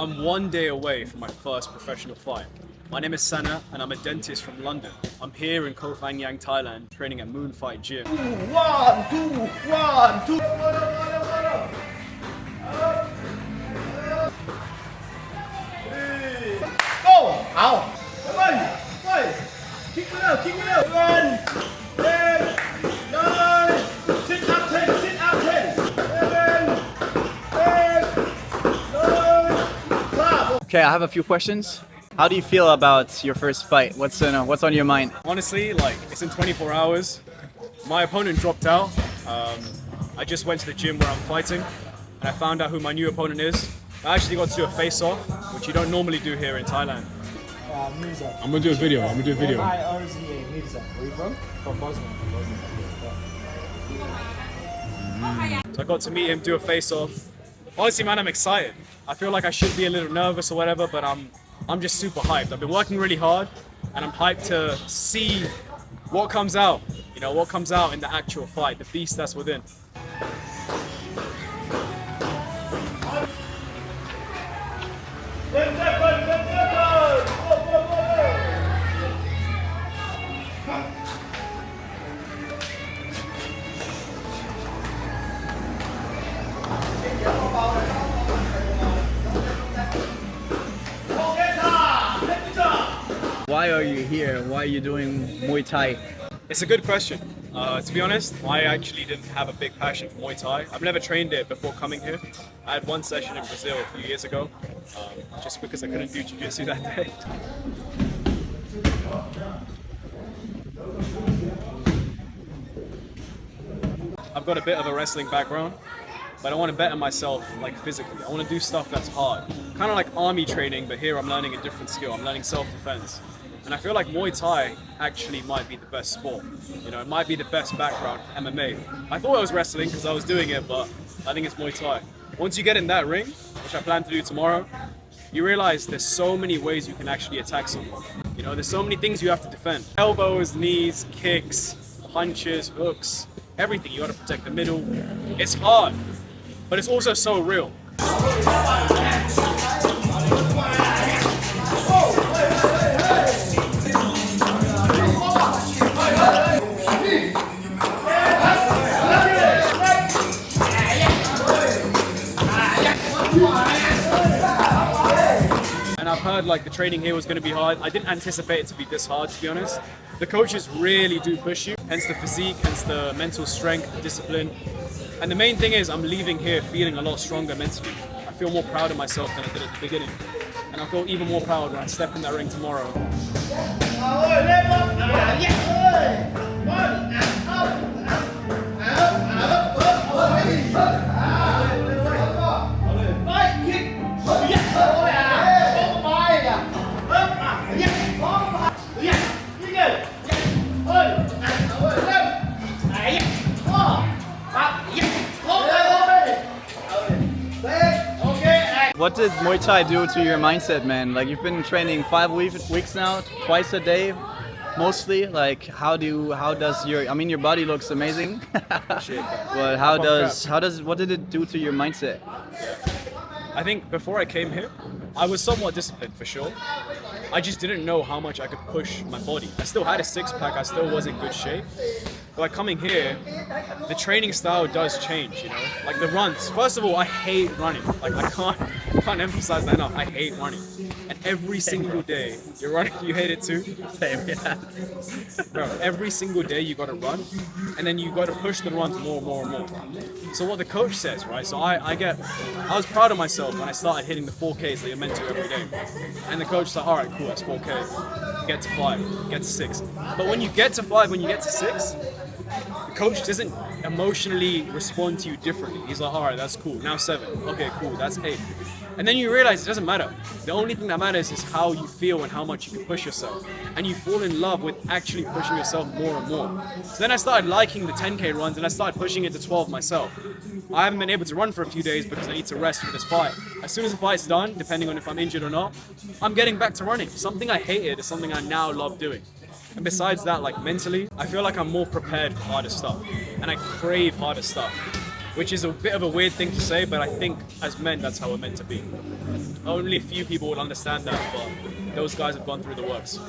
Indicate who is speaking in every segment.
Speaker 1: I'm 1 day away from my first professional fight. My name is SANAT and I'm a dentist from London. I'm here in Koh Phangan, Thailand, training at Muay Thai gym.
Speaker 2: 1, 2, 1, 2. Go! Out! Kick me out, kick me out. 7, 8, 9, sit up 10, sit up 10. 7, 8, 9, clap.
Speaker 3: Okay, I have a few questions. How do you feel about your first fight? What's on your mind?
Speaker 1: Honestly, like, it's in 24 hours. My opponent dropped out. I just went to the gym where I'm fighting and I found out who my new opponent is. I actually got to do a face-off, which you don't normally do here in Thailand.
Speaker 4: I'm gonna do a video.
Speaker 2: Mirza. Where you from? From Bosnia.
Speaker 1: So I got to meet him, do a face-off. Honestly, man, I'm excited. I feel like I should be a little nervous or whatever, but I'm just super hyped. I've been working really hard and I'm hyped to see what comes out. You know, what comes out in the actual fight, the beast that's within.
Speaker 3: Why are you here? Why are you doing Muay Thai?
Speaker 1: It's a good question. To be honest, I actually didn't have a big passion for Muay Thai. I've never trained it before coming here. I had one session in Brazil a few years ago, just because I couldn't do jiu-jitsu that day. I've got a bit of a wrestling background, but I want to better myself, like, physically. I want to do stuff that's hard. Kind of like army training, but here I'm learning a different skill. I'm learning self-defense. And I feel like Muay Thai actually might be the best sport. You know, it might be the best background for MMA. I thought I was wrestling because I was doing it, but I think it's Muay Thai. Once you get in that ring, which I plan to do tomorrow, you realize there's so many ways you can actually attack someone. You know, there's so many things you have to defend. Elbows, knees, kicks, punches, hooks, everything. You got to protect the middle. It's hard, but it's also so real. And I've heard like the training here was going to be hard. I didn't anticipate it to be this hard, to be honest. The coaches really do push you, hence the physique, hence the mental strength, the discipline. And the main thing is I'm leaving here feeling a lot stronger mentally. I feel more proud of myself than I did at the beginning. And I feel even more proud when I step in that ring tomorrow.
Speaker 3: What did Muay Thai do to your mindset, man? Like, you've been training 5 weeks now, twice a day, mostly. Like, how does your, I mean, your body looks amazing. But what did it do to your mindset?
Speaker 1: I think before I came here, I was somewhat disciplined for sure. I just didn't know how much I could push my body. I still had a six-pack, I still was in good shape. But like coming here, the training style does change, you know? Like the runs. First of all, I hate running. Like I can't emphasize that enough. I hate running. And every single day, you're running, you hate it too?
Speaker 3: Same, yeah.
Speaker 1: Bro, every single day you gotta run, and then you gotta push the runs more and more and more. So what the coach says, right? So I was proud of myself when I started hitting the 4Ks that you're meant to every day. And the coach's like, all right, cool, that's 4K. Get to 5, get to 6. But when you get to 5, when you get to 6, the coach doesn't emotionally respond to you differently. He's like, all right, that's cool. Now 7. Okay, cool, that's 8. And then you realize it doesn't matter. The only thing that matters is how you feel and how much you can push yourself. And you fall in love with actually pushing yourself more and more. So then I started liking the 10K runs and I started pushing it to 12 myself. I haven't been able to run for a few days because I need to rest for this fight. As soon as the fight's done, depending on if I'm injured or not, I'm getting back to running. Something I hated is something I now love doing. And besides that, like mentally, I feel like I'm more prepared for harder stuff. And I crave harder stuff. which is a bit of a weird thing to say, but I think as men, that's how we're meant to be. Only a few people will understand that, but those guys have gone through the works.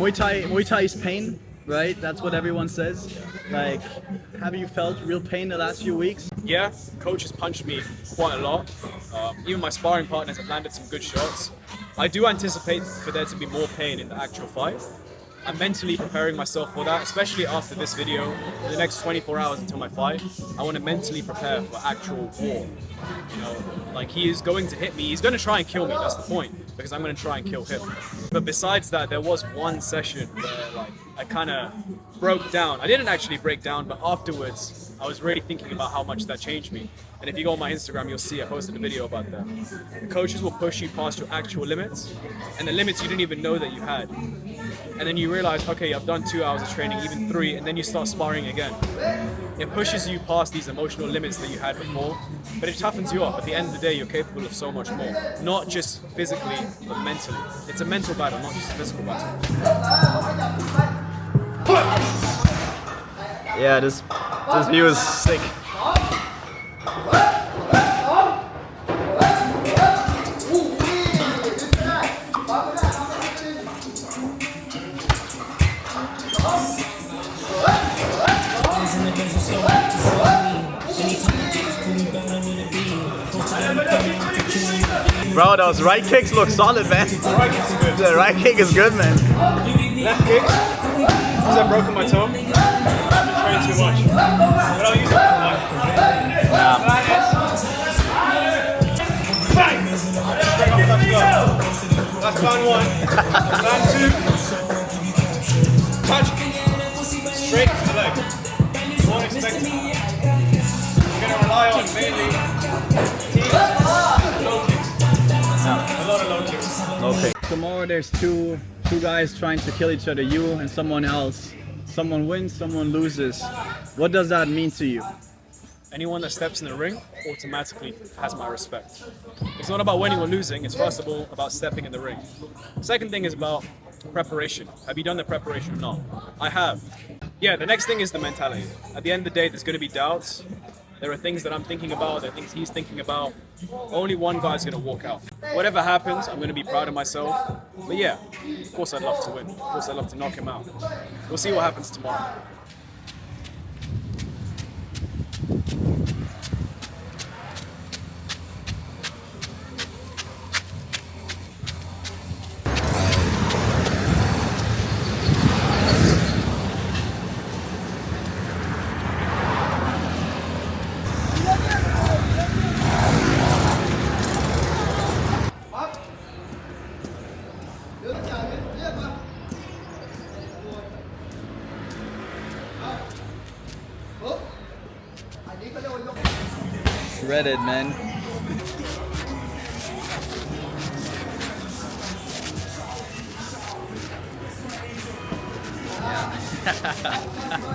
Speaker 3: Muay Thai is pain, right? That's what everyone says. Like, have you felt real pain the last few weeks?
Speaker 1: Yeah, coach has punched me quite a lot. Even my sparring partners have landed some good shots. I do anticipate for there to be more pain in the actual fight. I'm mentally preparing myself for that, especially after this video. In the next 24 hours until my fight, I want to mentally prepare for actual war. You know, like he is going to hit me, he's going to try and kill me, that's the point, because I'm going to try and kill him. But besides that, there was one session where like I kind of broke down. I didn't actually break down, but afterwards, I was really thinking about how much that changed me. And if you go on my Instagram, you'll see I posted a video about that. The coaches will push you past your actual limits, and the limits you didn't even know that you had. And then you realize, okay, I've done 2 hours of training, even 3, and then you start sparring again. It pushes you past these emotional limits that you had before, but it toughens you up. At the end of the day, you're capable of so much more. Not just physically, but mentally. It's a mental battle, not just a physical battle.
Speaker 3: Yeah, this view is sick. Bro, those right kicks look solid, man. The right kick is good, man.
Speaker 1: Left kick, because I've broken my toe. I've been training too much. But I'll use it. Bang! Straight off, let's go. That's plan 1. Plan 2. Touch. Straight to the leg. You won't expect it. You're going to rely on mainly teams, low kicks. A lot of low kicks.
Speaker 3: Okay. Tomorrow there's two guys trying to kill each other, you and someone else. Someone wins, someone loses. What does that mean to you?
Speaker 1: Anyone that steps in the ring automatically has my respect. It's not about winning or losing, it's first of all about stepping in the ring. Second thing is about preparation. Have you done the preparation or not? I have. Yeah, the next thing is the mentality. At the end of the day, there's going to be doubts. There are things that I'm thinking about, there are things he's thinking about. Only one guy's going to walk out. Whatever happens, I'm going to be proud of myself. But yeah, of course I'd love to win. Of course I'd love to knock him out. We'll see what happens tomorrow.
Speaker 3: shredded, man. Yeah.